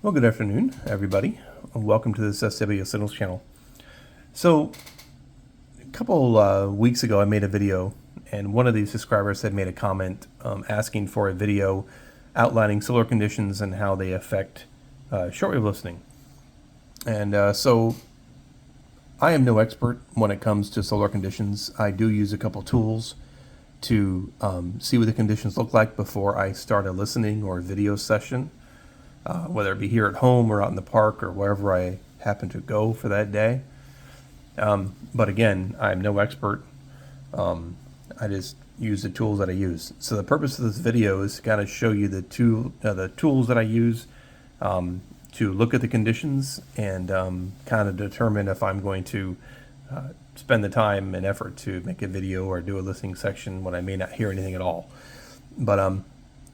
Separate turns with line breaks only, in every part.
Well, good afternoon, everybody. Welcome to this SW Signals channel. So, a couple weeks ago, I made a video, and one of these subscribers had made a comment asking for a video outlining solar conditions and how they affect shortwave listening. And so, I am no expert when it comes to solar conditions. I do use a couple tools to see what the conditions look like before I start a listening or video session. Whether it be here at home or out in the park or wherever I happen to go for that day. But again, I'm no expert. I just use the tools that I use. So the purpose of this video is to kind of show you the tools that I use to look at the conditions and kind of determine if I'm going to spend the time and effort to make a video or do a listening section when I may not hear anything at all. But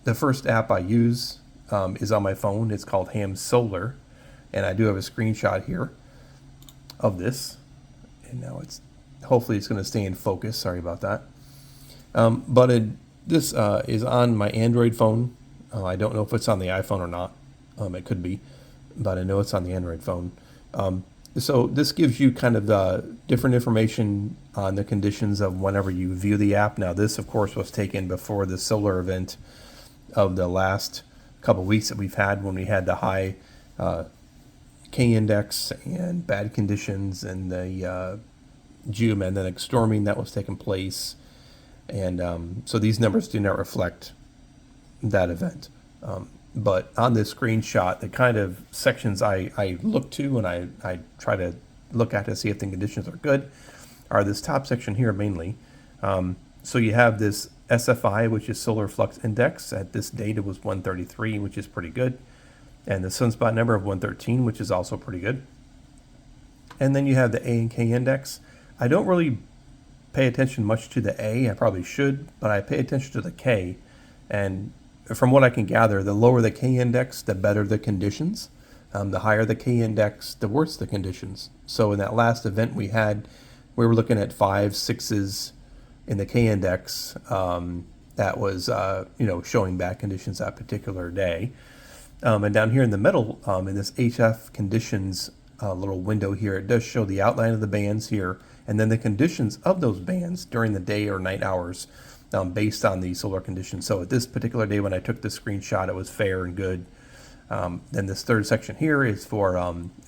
the first app I use is on my phone. It's called Ham Solar, and I do have a screenshot here of this. And now hopefully it's going to stay in focus. Sorry about that. This is on my Android phone. I don't know if it's on the iPhone or not. It could be, but I know it's on the Android phone. So this gives you kind of different information on the conditions of whenever you view the app. Now this, of course, was taken before the solar event of the last couple weeks that we've had, when we had the high K index and bad conditions and the geomagnetic storming that was taking place. And so these numbers do not reflect that event. But on this screenshot, the kind of sections I look to and I try to look at to see if the conditions are good are this top section here mainly. So you have this SFI, which is solar flux index. At this date, it was 133, which is pretty good. And the sunspot number of 113, which is also pretty good. And then you have the A and K index. I don't really pay attention much to the A. I probably should, but I pay attention to the K. And from what I can gather, the lower the K index, the better the conditions. The higher the K index, the worse the conditions. So in that last event we had, we were looking at 5, 6s in the K index. That was showing bad conditions that particular day. And down here in the middle, in this HF conditions little window here, it does show the outline of the bands here, and then the conditions of those bands during the day or night hours based on the solar conditions. So at this particular day when I took this screenshot, it was fair and good. Then this third section here is for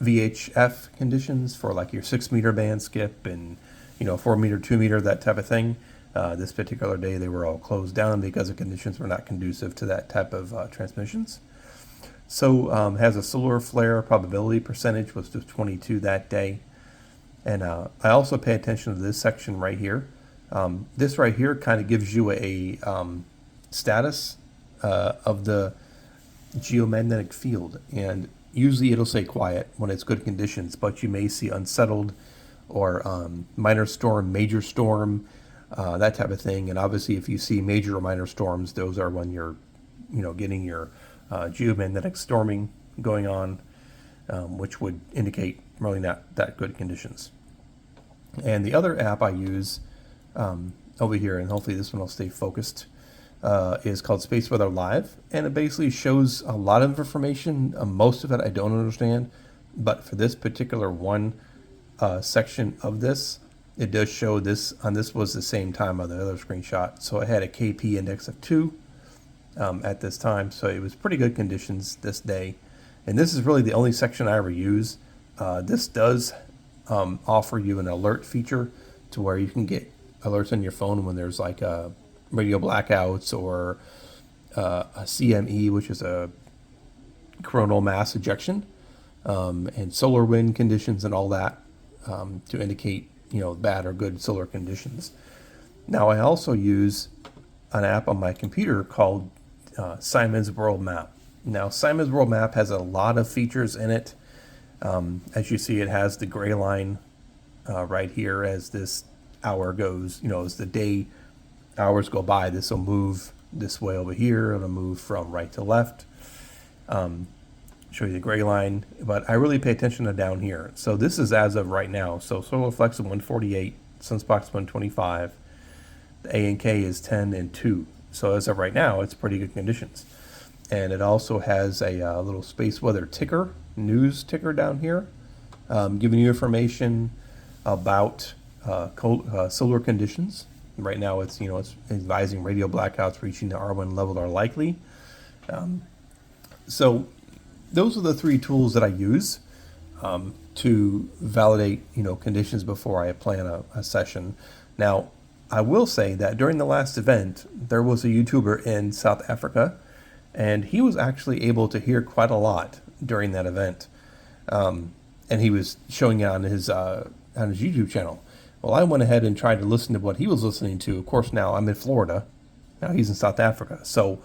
VHF conditions for like your 6 meter band skip and 4 meter, 2 meter, that type of thing. This particular day they were all closed down because the conditions were not conducive to that type of transmissions. So has a solar flare probability percentage was just 22 that day. And I also pay attention to this section right here. This right here kind of gives you a status of the geomagnetic field, and usually it'll say quiet when it's good conditions, but you may see unsettled or minor storm, major storm, that type of thing. And obviously if you see major or minor storms, those are when you're getting your geomagnetic storming going on, which would indicate really not that good conditions. And the other app I use over here, and hopefully this one will stay focused, is called Space Weather Live, and it basically shows a lot of information. Most of it I don't understand, but for this particular one section of this, it does show this. On this was the same time of the other screenshot, so I had a KP index of 2 at this time, so it was pretty good conditions this day. And this is really the only section I ever use. This does offer you an alert feature to where you can get alerts on your phone when there's like radio blackouts or a CME, which is a coronal mass ejection, and solar wind conditions and all that, to indicate bad or good solar conditions. Now I also use an app on my computer called Simon's World Map. Now Simon's World Map has a lot of features in it. As you see, it has the gray line right here as this hour goes, as the day hours go by, this will move this way over here. It'll move from right to left. Show you the gray line, but I really pay attention to down here. So this is as of right now. So solar flex is 148, sunspots 125, the A and K is 10 and 2. So as of right now, it's pretty good conditions. and it also has a little space weather ticker, news ticker down here, giving you information about solar conditions. Right now, it's it's advising radio blackouts reaching the R1 level are likely. So those are the three tools that I use to validate conditions before I plan a session. Now, I will say that during the last event, there was a YouTuber in South Africa, and he was actually able to hear quite a lot during that event, and he was showing it on his YouTube channel. Well, I went ahead and tried to listen to what he was listening to. Of course, now I'm in Florida. Now he's in South Africa, so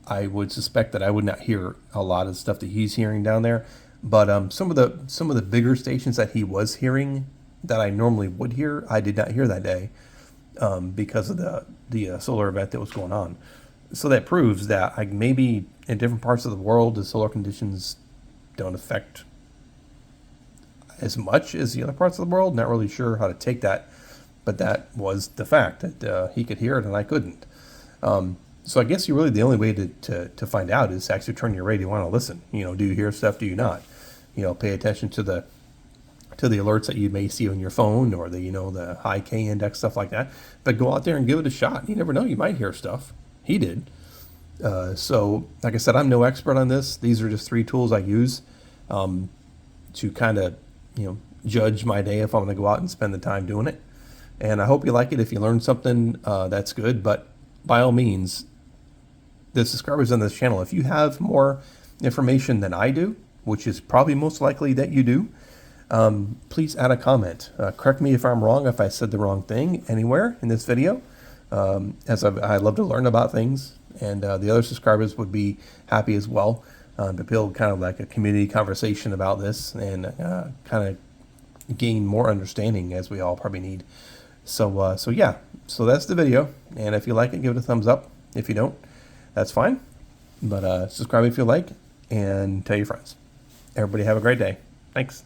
I would suspect that I would not hear a lot of stuff that he's hearing down there. But some of the bigger stations that he was hearing that I normally would hear, I did not hear that day because of the solar event that was going on. So that proves that maybe in different parts of the world, the solar conditions don't affect as much as the other parts of the world. Not really sure how to take that, but that was the fact that he could hear it and I couldn't. So I guess really the only way to find out is to actually turn your radio on and listen. Do you hear stuff? Do you not? Pay attention to the alerts that you may see on your phone or the high K index, stuff like that. But go out there and give it a shot. You never know, you might hear stuff. He did. So like I said, I'm no expert on this. These are just three tools I use to kind of judge my day if I'm going to go out and spend the time doing it. And I hope you like it. If you learned something, that's good. But by all means, the subscribers on this channel, if you have more information than I do, which is probably most likely that you do, please add a comment. Correct me if I'm wrong, if I said the wrong thing anywhere in this video, as I love to learn about things, and the other subscribers would be happy as well to build kind of like a community conversation about this and kind of gain more understanding as we all probably need. So yeah, so that's the video, and if you like it, give it a thumbs up. If you don't, that's fine, but subscribe if you like, and tell your friends. Everybody have a great day. Thanks.